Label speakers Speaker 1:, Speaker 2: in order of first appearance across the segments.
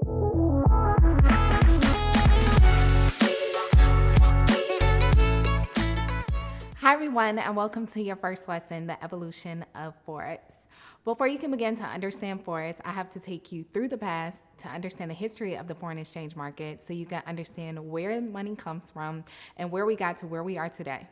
Speaker 1: Hi everyone, and welcome to your first lesson, the evolution of Forex. Before you can begin to understand Forex, I have to take you through the past to understand the history of the foreign exchange market so you can understand where money comes from and where we got to where we are today.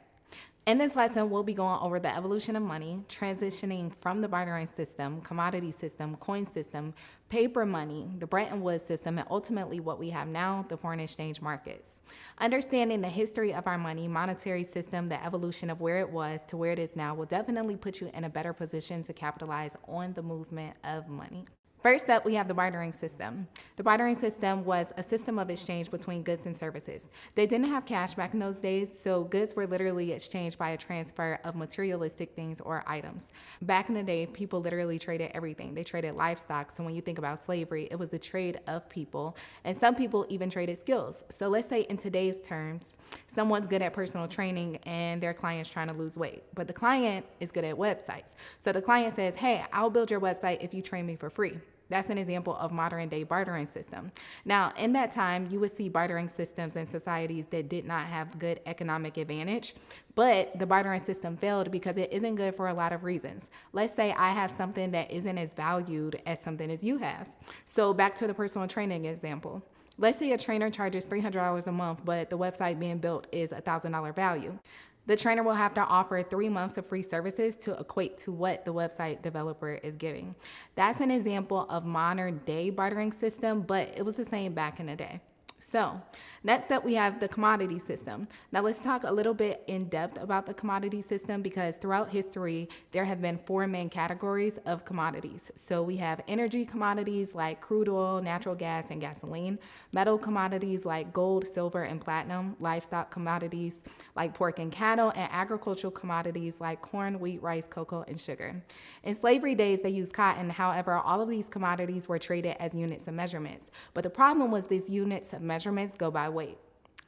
Speaker 1: In this lesson, we'll be going over the evolution of money, transitioning from the bartering system, commodity system, coin system, paper money, the Bretton Woods system, and ultimately what we have now, the foreign exchange markets. Understanding the history of our money, monetary system, the evolution of where it was to where it is now will definitely put you in a better position to capitalize on the movement of money. First up, we have the bartering system. The bartering system was a system of exchange between goods and services. They didn't have cash back in those days, so goods were literally exchanged by a transfer of materialistic things or items. Back in the day, people literally traded everything. They traded livestock, so when you think about slavery, it was the trade of people, and some people even traded skills. So let's say in today's terms, someone's good at personal training and their client's trying to lose weight, but the client is good at websites. So the client says, hey, I'll build your website if you train me for free. That's an example of modern day bartering system. Now, in that time, you would see bartering systems in societies that did not have good economic advantage, but the bartering system failed because it isn't good for a lot of reasons. Let's say I have something that isn't as valued as something as you have. So back to the personal training example. Let's say a trainer charges $300 a month, but the website being built is $1,000 value. The trainer will have to offer 3 months of free services to equate to what the website developer is giving. That's an example of modern day bartering system, but it was the same back in the day. So next up, we have the commodity system. Now let's talk a little bit in depth about the commodity system because throughout history, there have been 4 main categories of commodities. So we have energy commodities like crude oil, natural gas, and gasoline, metal commodities like gold, silver, and platinum, livestock commodities like pork and cattle, and agricultural commodities like corn, wheat, rice, cocoa, and sugar. In slavery days, they used cotton. However, all of these commodities were traded as units of measurements. But the problem was these units of measurements go by weight.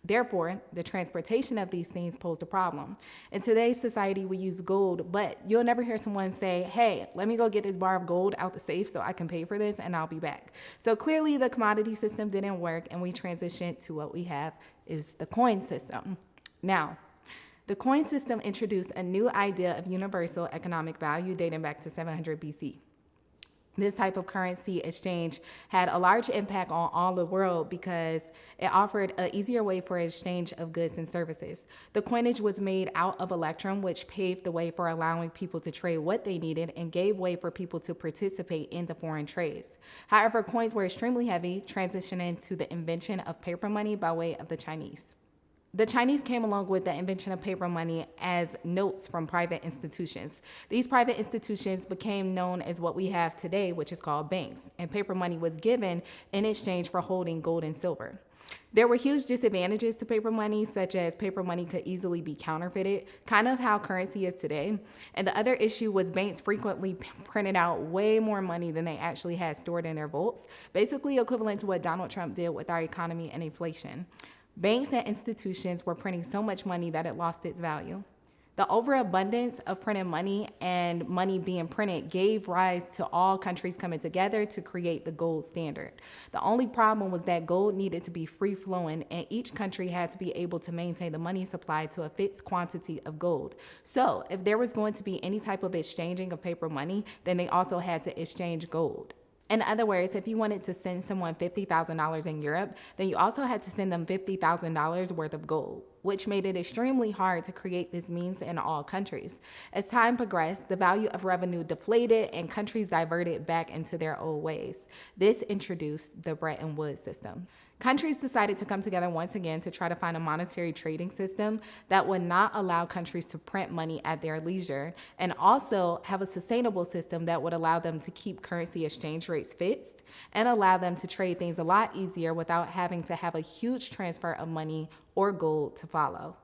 Speaker 1: Therefore, the transportation of these things posed a problem. In today's society, we use gold, but you'll never hear someone say, hey, let me go get this bar of gold out the safe so I can pay for this and I'll be back. So clearly the commodity system didn't work and we transitioned to what we have is the coin system. Now, the coin system introduced a new idea of universal economic value dating back to 700 BC. This type of currency exchange had a large impact on all the world because it offered an easier way for exchange of goods and services. The coinage was made out of electrum, which paved the way for allowing people to trade what they needed and gave way for people to participate in the foreign trades. However, coins were extremely heavy, transitioning to the invention of paper money by way of the Chinese. The Chinese came along with the invention of paper money as notes from private institutions. These private institutions became known as what we have today, which is called banks, and paper money was given in exchange for holding gold and silver. There were huge disadvantages to paper money, such as paper money could easily be counterfeited, kind of how currency is today. And the other issue was banks frequently printed out way more money than they actually had stored in their vaults, basically equivalent to what Donald Trump did with our economy and inflation. Banks and institutions were printing so much money that it lost its value. The overabundance of printed money and money being printed gave rise to all countries coming together to create the gold standard. The only problem was that gold needed to be free-flowing and each country had to be able to maintain the money supply to a fixed quantity of gold. So if there was going to be any type of exchanging of paper money, then they also had to exchange gold. In other words, if you wanted to send someone $50,000 in Europe, then you also had to send them $50,000 worth of gold, which made it extremely hard to create this means in all countries. As time progressed, the value of revenue deflated and countries diverted back into their old ways. This introduced the Bretton Woods system. Countries decided to come together once again to try to find a monetary trading system that would not allow countries to print money at their leisure and also have a sustainable system that would allow them to keep currency exchange rates fixed and allow them to trade things a lot easier without having to have a huge transfer of money or gold to follow.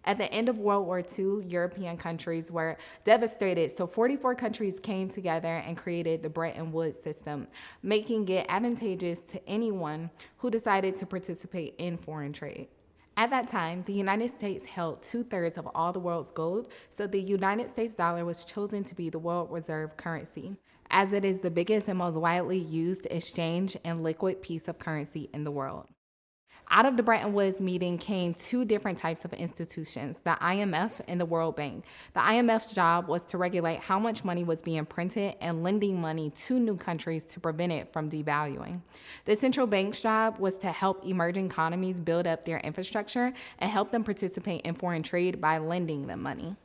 Speaker 1: At the end of World War II, European countries were devastated, so 44 countries came together and created the Bretton Woods system, making it advantageous to anyone who decided to participate in foreign trade. At that time, the United States held 2/3 of all the world's gold, so the United States dollar was chosen to be the world reserve currency. as it is the biggest and most widely used exchange and liquid piece of currency in the world. Out of the Bretton Woods meeting came two different types of institutions, the IMF and the World Bank. The IMF's job was to regulate how much money was being printed and lending money to new countries to prevent it from devaluing. The central bank's job was to help emerging economies build up their infrastructure and help them participate in foreign trade by lending them money.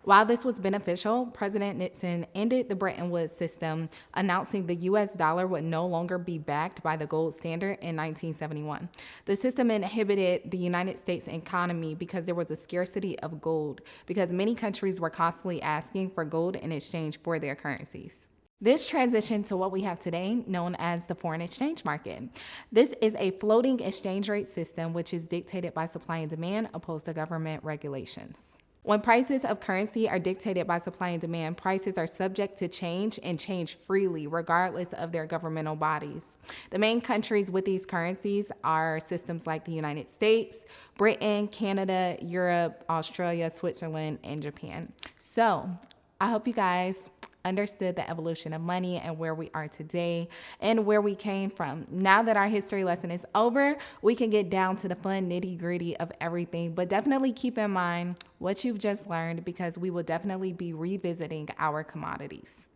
Speaker 1: While this was beneficial, President Nixon ended the Bretton Woods system, announcing the US dollar would no longer be backed by the gold standard in 1971. The system inhibited the United States economy because there was a scarcity of gold, because many countries were constantly asking for gold in exchange for their currencies. This transitioned to what we have today, known as the foreign exchange market. This is a floating exchange rate system which is dictated by supply and demand opposed to government regulations. When prices of currency are dictated by supply and demand, prices are subject to change and change freely, regardless of their governmental bodies. The main countries with these currencies are systems like the United States, Britain, Canada, Europe, Australia, Switzerland, and Japan. So I hope you guys understood the evolution of money and where we are today and where we came from. Now that our history lesson is over, we can get down to the fun nitty-gritty of everything, but definitely keep in mind what you've just learned, because we will definitely be revisiting our commodities.